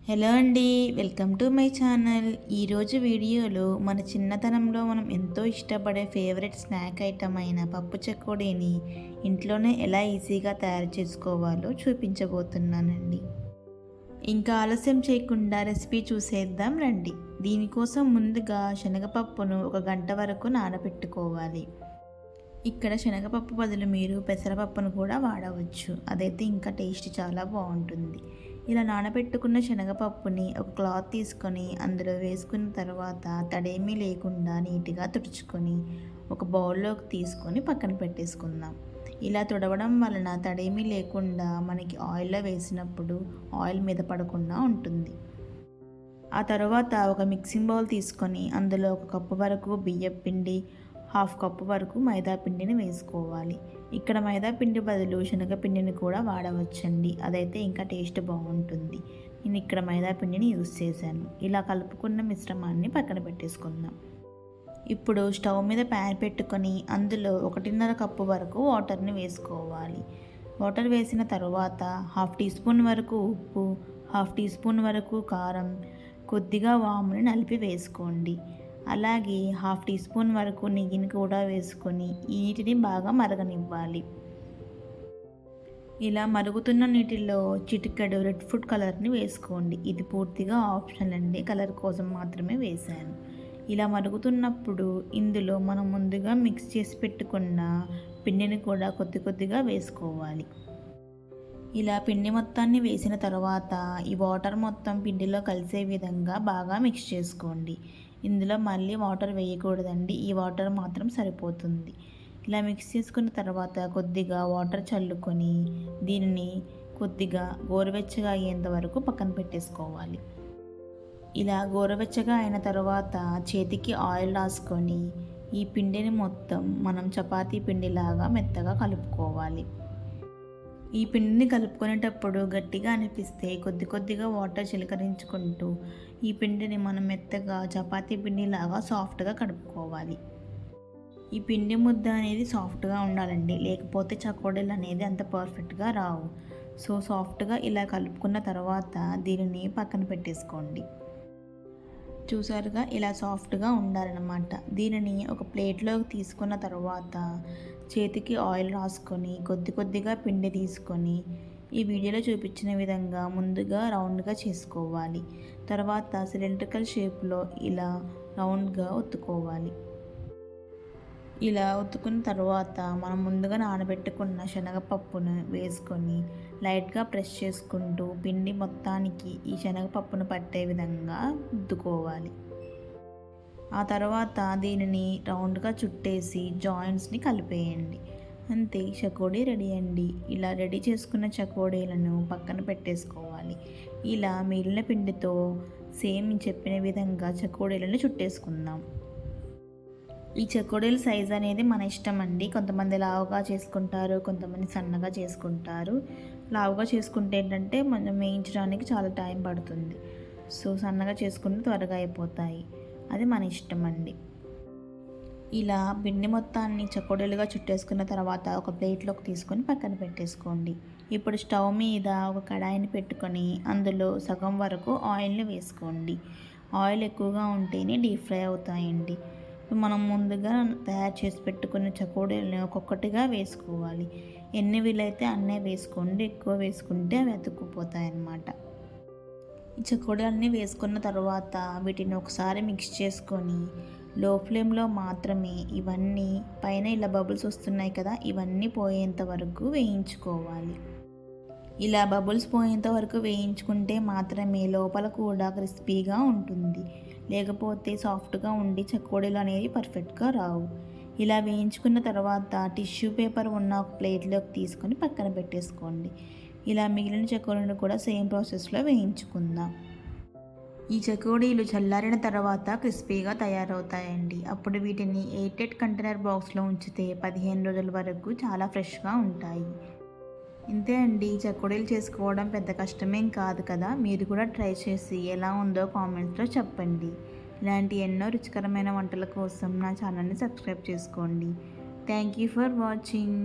Hello అండి, welcome to my channel. ఈరోజు వీడియోలో మన చిన్నతనంలో మనం ఎంతో ఇష్టపడే ఫేవరెట్ స్నాక్ ఐటమ్ అయిన పప్పు చెకోడీని ఇంట్లోనే ఎలా ఈజీగా తయారు చేసుకోవాలో చూపించబోతున్నానండి. ఇంకా ఆలస్యం చేయకుండా రెసిపీ చూసేద్దాం రండి. దీనికోసం ముందుగా శనగపప్పును 1 గంట వరకు నానబెట్టుకోవాలి. ఇక్కడ శనగపప్పు బదులు మీరు పెసరపప్పును కూడా వాడవచ్చు. అదైతే ఇంకా టేస్ట్ చాలా బాగుంటుంది. ఇలా నానబెట్టుకున్న శనగపప్పుని ఒక క్లాత్ తీసుకొని అందులో వేసుకున్న తర్వాత తడేమీ లేకుండా నీట్గా తుడుచుకొని ఒక బౌల్లోకి తీసుకొని పక్కన పెట్టేసుకుందాం. ఇలా తుడవడం వలన తడేమీ లేకుండా మనకి ఆయిల్లో వేసినప్పుడు ఆయిల్ మీద పడకుండా ఉంటుంది. ఆ తర్వాత ఒక మిక్సింగ్ బౌల్ తీసుకొని అందులో 1 కప్పు వరకు బియ్యం పిండి, 1/2 కప్పు వరకు మైదా పిండిని వేసుకోవాలి. ఇక్కడ మైదా పిండి బదులు శనగపిండిని కూడా వాడవచ్చండి. అదైతే ఇంకా టేస్ట్ బాగుంటుంది. నేను ఇక్కడ మైదా పిండిని యూస్ చేశాను. ఇలా కలుపుకున్న మిశ్రమాన్ని పక్కన పెట్టేసుకుందాం. ఇప్పుడు స్టవ్ మీద ప్యాన్ పెట్టుకొని అందులో 1.5 కప్పు వరకు వాటర్ని వేసుకోవాలి. వాటర్ వేసిన తర్వాత 1/2 టీ స్పూన్ వరకు ఉప్పు, 1/2 టీ స్పూన్ వరకు కారం, కొద్దిగా వాముని నలిపి వేసుకోండి. అలాగే 1/2 టీ స్పూన్ వరకు నెయ్యిని కూడా వేసుకొని ఈ నీటిని బాగా మరగనివ్వాలి. ఇలా మరుగుతున్న నీటిలో చిటికెడు రెడ్ ఫుడ్ కలర్ని వేసుకోండి. ఇది పూర్తిగా ఆప్షనల్ అండి, కలర్ కోసం మాత్రమే వేశాను. ఇలా మరుగుతున్నప్పుడు ఇందులో మనం ముందుగా మిక్స్ చేసి పెట్టుకున్న పిండిని కూడా కొద్దిగా వేసుకోవాలి. ఇలా పిండి మొత్తాన్ని వేసిన తర్వాత ఈ వాటర్ మొత్తం పిండిలో కలిసే విధంగా బాగా మిక్స్ చేసుకోండి. ఇందులో మళ్ళీ వాటర్ వేయకూడదండి, ఈ వాటర్ మాత్రం సరిపోతుంది. ఇలా మిక్స్ చేసుకున్న తర్వాత కొద్దిగా వాటర్ చల్లుకొని దీనిని కొద్దిగా గోరువెచ్చగా అయ్యేంత వరకు పక్కన పెట్టేసుకోవాలి. ఇలా గోరువెచ్చగా అయిన తర్వాత చేతికి ఆయిల్ రాసుకొని ఈ పిండిని మొత్తం మనం చపాతీ పిండిలాగా మెత్తగా కలుపుకోవాలి. ఈ పిండిని కలుపుకునేటప్పుడు గట్టిగా అనిపిస్తే కొద్దిగా వాటర్ చిలకరించుకుంటూ ఈ పిండిని మనం మెత్తగా చపాతీ పిండిలాగా సాఫ్ట్గా కలుపుకోవాలి. ఈ పిండి ముద్ద అనేది సాఫ్ట్గా ఉండాలండి, లేకపోతే చకోడీలు అనేది అంత పర్ఫెక్ట్గా రావు. సో సాఫ్ట్గా ఇలా కలుపుకున్న తర్వాత దీనిని పక్కన పెట్టేసుకోండి. చూసారుగా, ఇలా సాఫ్ట్గా ఉండాలన్నమాట. దీనిని ఒక ప్లేట్లోకి తీసుకున్న తర్వాత చేతికి ఆయిల్ రాసుకొని కొద్దిగా పిండి తీసుకొని ఈ వీడియోలో చూపించిన విధంగా ముందుగా రౌండ్గా చేసుకోవాలి. తర్వాత సిలిండ్రికల్ షేప్లో ఇలా రౌండ్గా ఒత్తుకోవాలి. ఇలా ఒత్తుకున్న తర్వాత మనం ముందుగా నానబెట్టుకున్న శనగపప్పును వేసుకొని లైట్గా ప్రెస్ చేసుకుంటూ పిండి మొత్తానికి ఈ శనగపప్పును పట్టే విధంగా రుద్దుకోవాలి. ఆ తర్వాత దీనిని రౌండ్గా చుట్టేసి జాయింట్స్ని కలిపేయండి. అంతే, చకోడీ రెడీ అండి. ఇలా రెడీ చేసుకున్న చకోడీలను పక్కన పెట్టేసుకోవాలి. ఇలా మిగిలిన పిండితో సేమ్ చెప్పిన విధంగా చకోడీలను చుట్టేసుకుందాం. ఈ చకోడీల సైజ్ అనేది మన ఇష్టం అండి. కొంతమంది లావుగా చేసుకుంటారు, కొంతమంది సన్నగా చేసుకుంటారు. లావుగా చేసుకుంటే ఏంటంటే మనం వేయించడానికి చాలా టైం పడుతుంది. సో సన్నగా చేసుకుంటే త్వరగా అయిపోతాయి. అది మన ఇష్టం అండి. ఇలా పిండి మొత్తాన్ని చకోడీలుగా చుట్టేసుకున్న తర్వాత ఒక ప్లేట్లోకి తీసుకొని పక్కన పెట్టేసుకోండి. ఇప్పుడు స్టవ్ మీద ఒక కడాయిని పెట్టుకొని అందులో సగం వరకు ఆయిల్ని వేసుకోండి. ఆయిల్ ఎక్కువగా ఉంటేనే డీప్ ఫ్రై అవుతాయండి. మనం ముందుగా తయారు చేసి పెట్టుకున్న చకోడీలను ఒక్కొక్కటిగా వేసుకోవాలి. ఎన్ని వీలైతే అన్నీ వేసుకోండి, ఎక్కువ వేసుకుంటే అవి అతుక్కుపోతాయి అన్నమాట. ఈ చకోడీలన్నీ వేసుకున్న తర్వాత వీటిని ఒకసారి మిక్స్ చేసుకొని లో ఫ్లేమ్లో మాత్రమే ఇవన్నీ పైన ఇలా బబుల్స్ వస్తున్నాయి కదా, ఇవన్నీ పోయేంత వరకు వేయించుకోవాలి. ఇలా బబుల్స్ పోయేంత వరకు వేయించుకుంటే మాత్రమే లోపల కూడా క్రిస్పీగా ఉంటుంది. లేకపోతే సాఫ్ట్గా ఉండి చకోడీలు అనేవి పర్ఫెక్ట్గా రావు. ఇలా వేయించుకున్న తర్వాత టిష్యూ పేపర్ ఉన్న ఒక ప్లేట్లోకి తీసుకొని పక్కన పెట్టేసుకోండి. ఇలా మిగిలిన చకోడీలను కూడా సేమ్ ప్రాసెస్లో వేయించుకుందాం. ఈ చకోడీలు చల్లారిన తర్వాత క్రిస్పీగా తయారవుతాయండి. అప్పుడు వీటిని ఎయిర్టైట్ కంటైనర్ బాక్స్లో ఉంచితే 15 రోజుల వరకు చాలా ఫ్రెష్గా ఉంటాయి. ఇంతే అండి, చకోడీలు చేసుకోవడం పెద్ద కష్టమేం కాదు కదా. మీరు కూడా ట్రై చేసి ఎలా ఉందో కామెంట్స్లో చెప్పండి. ఇలాంటి ఎన్నో రుచికరమైన వంటల కోసం నా ఛానల్ని సబ్స్క్రైబ్ చేసుకోండి. Thank you for watching.